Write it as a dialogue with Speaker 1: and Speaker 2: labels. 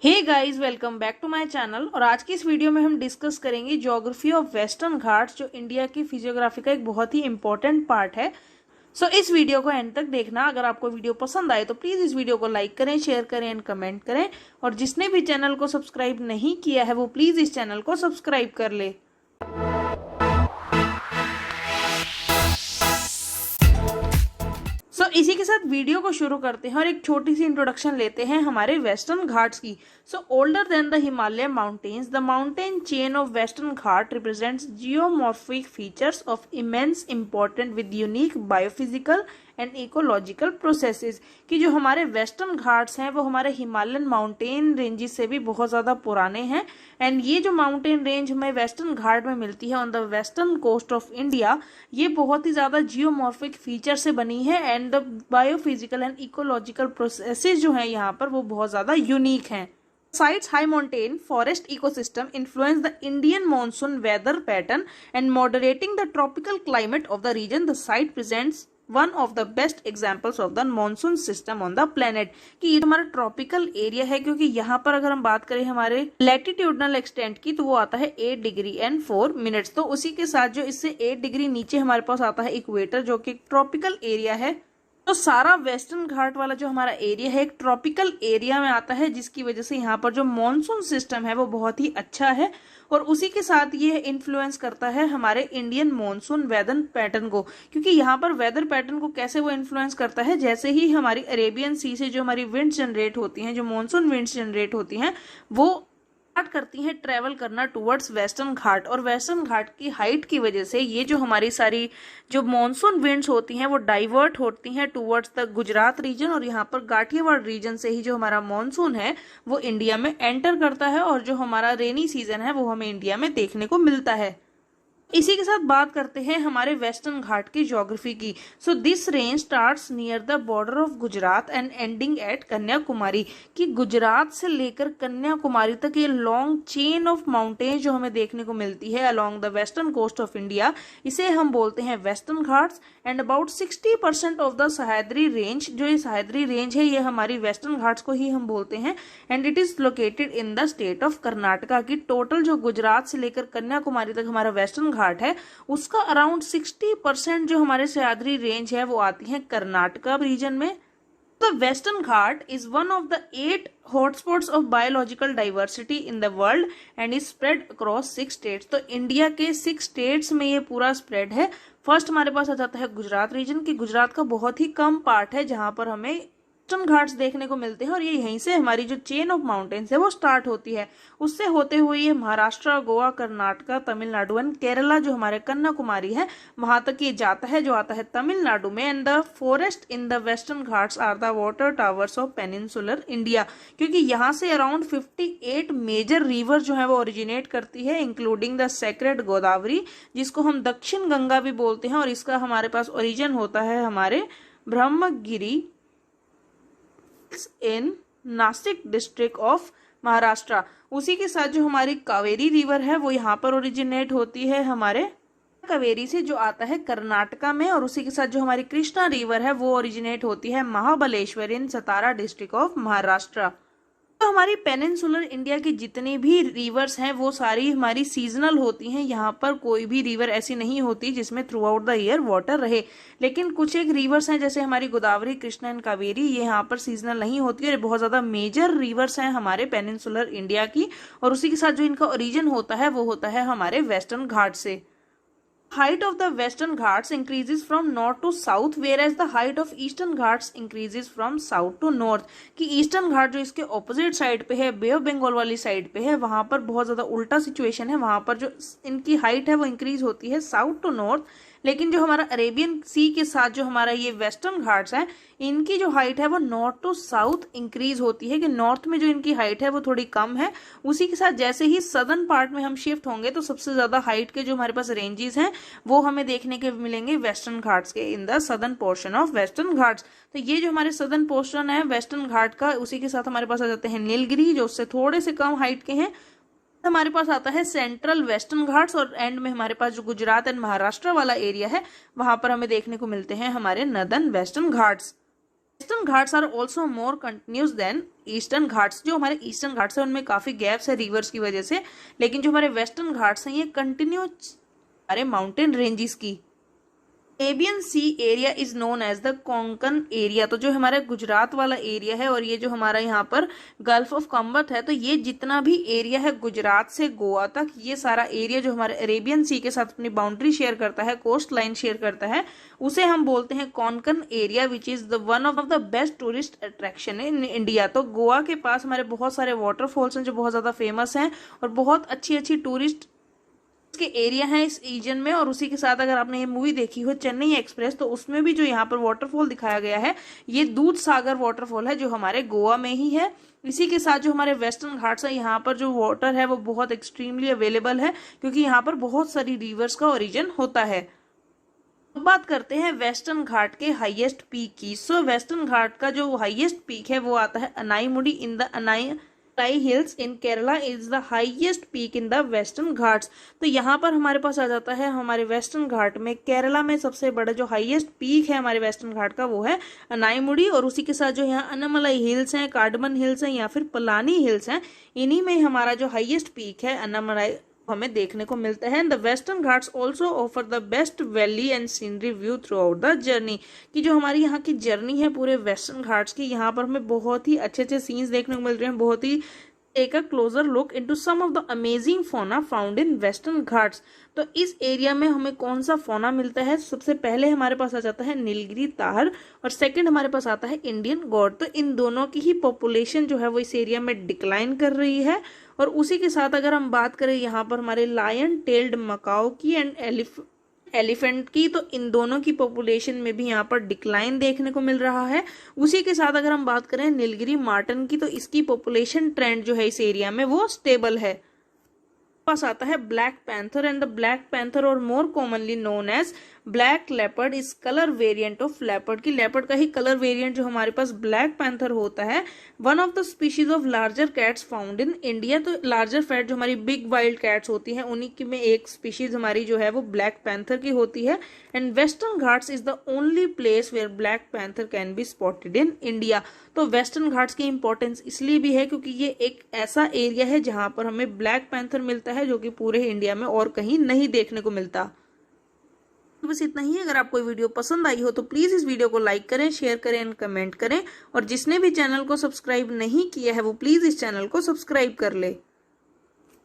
Speaker 1: Hey guys, welcome back to my channel. और आज की इस वीडियो में हम डिस्कस करेंगे ज्योग्राफी ऑफ वेस्टर्न घाट्स, जो इंडिया की फिजियोग्राफी का एक बहुत ही इंपॉर्टेंट पार्ट है। इस वीडियो को एंड तक देखना। अगर आपको वीडियो पसंद आए तो प्लीज इस वीडियो को लाइक करें, शेयर करें एंड कमेंट करें। और जिसने भी चैनल को सब्सक्राइब नहीं किया है वो प्लीज इस चैनल को सब्सक्राइब कर ले। इसी के साथ वीडियो को शुरू करते हैं और एक छोटी सी इंट्रोडक्शन लेते हैं हमारे वेस्टर्न घाट्स की। Older than the Himalaya mountains, the mountain chain of western Ghat represents geomorphic features of immense important with unique biophysical and ecological processes. कि जो हमारे वेस्टर्न घाट्स हैं वो हमारे हिमालयन माउंटेन रेंजेस से भी बहुत ज़्यादा पुराने हैं। एंड ये जो माउंटेन रेंज हमें वेस्टर्न घाट में मिलती है on the western coast of India, ये बहुत ही ज़्यादा जियोमॉर्फिक फीचर से बनी है। And the biophysical and ecological processes जो हैं यहाँ पर वो बहुत ज़्यादा यूनिक हैं। Besides high mountain forest ecosystem influence the Indian monsoon weather pattern and moderating the tropical climate of the region, the site presents one of the best examples of the monsoon system on the planet। कि ये हमारा tropical area है, क्योंकि यहाँ पर अगर हम बात करें हमारे लैटिट्यूडनल एक्सटेंट की तो वो आता है 8 डिग्री एंड 4 मिनट्स। तो उसी के साथ जो इससे 8 डिग्री नीचे हमारे पास आता है इक्वेटर, जो कि ट्रॉपिकल एरिया है। तो सारा वेस्टर्न घाट वाला जो हमारा एरिया है एक ट्रॉपिकल एरिया में आता है, जिसकी वजह से यहाँ पर जो मॉनसून सिस्टम है वो बहुत ही अच्छा है। और उसी के साथ ये इन्फ्लुएंस करता है हमारे इंडियन मॉनसून वेदर पैटर्न को। क्योंकि यहाँ पर वेदर पैटर्न को कैसे वो इन्फ्लुएंस करता है, जैसे ही हमारी अरेबियन सी से जो हमारी विंड्स जनरेट होती हैं, जो मॉनसून विंड्स जनरेट होती हैं, वो स्टार्ट करती हैं ट्रेवल करना टुवर्ड्स वेस्टर्न घाट। और वेस्टर्न घाट की हाइट की वजह से ये जो हमारी सारी जो मॉनसून विंड्स होती हैं वो डाइवर्ट होती हैं टुवर्ड्स द गुजरात रीजन। और यहाँ पर गाठियावाड़ रीजन से ही जो हमारा मॉनसून है वो इंडिया में एंटर करता है, और जो हमारा रेनी सीजन है वो हमें इंडिया में देखने को मिलता है। इसी के साथ बात करते हैं हमारे वेस्टर्न घाट की ज्योग्राफी की। This range starts near the border of Gujarat and ending eight Kanyakumari. कि गुजरात से लेकर कन्याकुमारी तक ये लॉन्ग चेन ऑफ माउंटेन जो हमें देखने को मिलती है along the western coast of India, इसे हम बोलते हैं western Ghats. And about 60% of the Sahyadri range, जो ये सह्याद्री रेंज है ये हमारी वेस्टर्न घाट्स को ही हम बोलते हैं। And it is located in the state of Karnataka. की टोटल जो गुजरात से लेकर कन्याकुमारी तक हमारा वेस्टर्न घाट है उसका अराउंड 60% जो हमारे सह्याद्री रेंज है वो आती है कर्नाटका रीजन में। The western Ghat is one of the 8 hotspots of biological diversity in the world and is spread across 6 states. तो इंडिया के 6 स्टेट्स में ये पूरा स्प्रेड है। फर्स्ट हमारे पास आ जाता है गुजरात रीजन, की गुजरात का बहुत ही कम पार्ट है जहां पर हमें वेस्टर्न घाट्स देखने को मिलते हैं। और ये यहीं से हमारी जो चेन ऑफ माउंटेन्स है वो स्टार्ट होती है। उससे होते हुए ये महाराष्ट्र, गोवा, कर्नाटका, तमिलनाडु एंड केरला, जो हमारे कन्याकुमारी है वहां तक ये जाता है, जो आता है तमिलनाडु में। And the forest in the western Ghats are the water towers of peninsular India. क्योंकि यहाँ से अराउंड 58 मेजर रिवर जो है वो ओरिजिनेट करती है, इंक्लूडिंग द सेक्रेड गोदावरी, जिसको हम दक्षिण गंगा भी बोलते हैं। और इसका हमारे पास ओरिजिन होता है हमारे ब्रह्मगिरी इन नासिक डिस्ट्रिक्ट ऑफ महाराष्ट्र। उसी के साथ जो हमारी कावेरी रिवर है वो यहाँ पर ओरिजिनेट होती है हमारे कावेरी से, जो आता है कर्नाटका में। और उसी के साथ जो हमारी कृष्णा रिवर है वो ओरिजिनेट होती है महाबलेश्वर इन सतारा डिस्ट्रिक्ट ऑफ महाराष्ट्र। तो हमारी पेनिनसुलर इंडिया की जितनी भी रिवर्स हैं वो सारी हमारी सीजनल होती हैं। यहाँ पर कोई भी रिवर ऐसी नहीं होती जिसमें through out the year water रहे। लेकिन कुछ एक रिवर्स हैं जैसे हमारी गोदावरी, कृष्णा एंड कावेरी, ये यहाँ पर सीजनल नहीं होती है। और बहुत ज्यादा मेजर रिवर्स हैं हमारे पेनिनसुलर इंडिया की। और उसी के साथ जो इनका ओरिजिन होता है वो होता है हमारे वेस्टर्न घाट से। Height of the western ghats increases from north to south, whereas the height of eastern ghats increases from south to north। कि ईस्टर्न घाट जो इसके ऑपोजिट साइड पे है, बे ऑफ बंगाल वाली साइड पे है, वहां पर बहुत ज्यादा उल्टा सिचुएशन है। वहां पर जो इनकी हाइट है वो इंक्रीज होती है साउथ टू नॉर्थ। लेकिन जो हमारा अरेबियन सी के साथ जो हमारा ये वेस्टर्न घाट्स है, इनकी जो हाइट है वो नॉर्थ टू साउथ इंक्रीज होती है। कि नॉर्थ में जो इनकी हाइट है वो थोड़ी कम है। उसी के साथ जैसे ही सदर्न पार्ट में हम शिफ्ट होंगे तो सबसे ज्यादा हाइट के जो हमारे पास रेंजेस हैं वो हमें देखने के मिलेंगे वेस्टर्न घाट्स के, in the southern portion of western Ghats. तो ये जो हमारे सदर्न पोर्शन है वेस्टर्न घाट का, उसी के साथ हमारे पास आ जाते हैं नीलगिरी, जो उससे थोड़े से कम हाइट के हैं। हमारे पास आता है सेंट्रल वेस्टर्न घाट्स। और एंड में हमारे पास जो गुजरात एंड महाराष्ट्र वाला एरिया है वहां पर हमें देखने को मिलते हैं हमारे northern western Ghats. Western Ghats are also more continuous than eastern Ghats. जो हमारे ईस्टर्न घाट्स है उनमें काफी गैप्स है रिवर्स की वजह से, लेकिन जो हमारे वेस्टर्न घाट्स हैं ये कंटिन्यूस हमारे माउंटेन रेंजेस की। Arabian sea area is known as the Konkan area. तो जो हमारा गुजरात वाला एरिया है और ये जो हमारा यहाँ पर गल्फ ऑफ कम्बत है, तो ये जितना भी एरिया है गुजरात से गोवा तक, ये सारा एरिया जो हमारे अरेबियन सी के साथ अपनी बाउंड्री शेयर करता है, कोस्ट लाइन शेयर करता है, उसे हम बोलते हैं Konkan area, which is the one of the best tourist attraction in India. तो गोवा के पास हमारे बहुत सारे वाटरफॉल्स हैं जो बहुत ज्यादा फेमस हैं और बहुत अच्छी अच्छी टूरिस्ट के एरिया है इस रीजन में। और उसी के साथ अगर आपने ये मूवी देखी हो चेन्नई एक्सप्रेस, तो उसमें भी जो यहाँ पर वाटरफॉल दिखाया गया है ये दूध सागर वाटरफॉल है जो हमारे गोवा में ही है। इसी के साथ जो हमारे वेस्टर्न घाट्स है, यहाँ पर जो वाटर है वो बहुत एक्सट्रीमली अवेलेबल है क्योंकि यहाँ पर बहुत सारी रिवर्स का ओरिजिन होता है। अब बात करते हैं वेस्टर्न घाट के हाईएस्ट पीक की। सो वेस्टर्न घाट का जो हाईएस्ट पीक है वो आता है Anaimudi in the Anai hills in Kerala is the highest peak in the western Ghats. तो यहाँ पर हमारे पास आ जाता है हमारे वेस्टर्न घाट में केरला में सबसे बड़ा जो हाईएस्ट पीक है हमारे वेस्टर्न घाट का वो है अनाईमुडी। और उसी के साथ जो यहाँ अनामलाई हिल्स हैं, कार्डमन हिल्स हैं या फिर पलानी हिल्स हैं, इन्हीं में हमारा जो हाईएस्ट पीक है अनामलाई हमें देखने को मिलता है। The western Ghats also offer the best valley and scenery view through out the journey. कि जो हमारी यहाँ की जर्नी है पूरे वेस्टर्न घाट्स की, यहाँ पर हमें बहुत ही अच्छे अच्छे सीन्स देखने को मिल रहे हैं। बहुत ही take a closer look into some of the amazing fauna found in Western Ghats. तो इस एरिया में हमें कौन सा फोना मिलता है? सबसे पहले हमारे पास आ जाता है नीलगिरी तार और सेकंड हमारे पास आता है इंडियन गॉड। तो इन दोनों की ही पॉपुलेशन जो है वो इस एरिया में डिक्लाइन कर रही है। और उसी के साथ अगर हम बात करें यहाँ पर हमारे लायन टेल्ड मकाओ की एंड एलिफेंट की, तो इन दोनों की पॉपुलेशन में भी यहाँ पर डिक्लाइन देखने को मिल रहा है। उसी के साथ अगर हम बात करें नीलगिरी मार्टन की, तो इसकी पॉपुलेशन ट्रेंड जो है इस एरिया में वो स्टेबल है। पास आता है black panther and the black panther और more commonly known as black leopard is colour variant of leopard. की लेपर्ड का ही कलर वेरिएंट जो हमारे पास ब्लैक पैंथर होता है। One of the species of larger cats found in India. तो larger fat जो हमारी बिग वाइल्ड कैट्स होती हैं उन्हीं की में एक स्पीशीज हमारी जो है वो ब्लैक पैंथर की होती है। And western Ghats is the only place where black panther can be spotted in India. तो वेस्टर्न घाट्स की इंपॉर्टेंस इसलिए भी है क्योंकि ये एक ऐसा एरिया है जहां पर हमें ब्लैक पैंथर मिलता है जो कि पूरे इंडिया में और कहीं नहीं देखने को मिलता। बस इतना ही। अगर आपको वीडियो पसंद आई हो तो प्लीज इस वीडियो को लाइक करें, शेयर करें एंड कमेंट करें। और जिसने भी चैनल को सब्सक्राइब नहीं किया है वो प्लीज इस चैनल को सब्सक्राइब कर ले।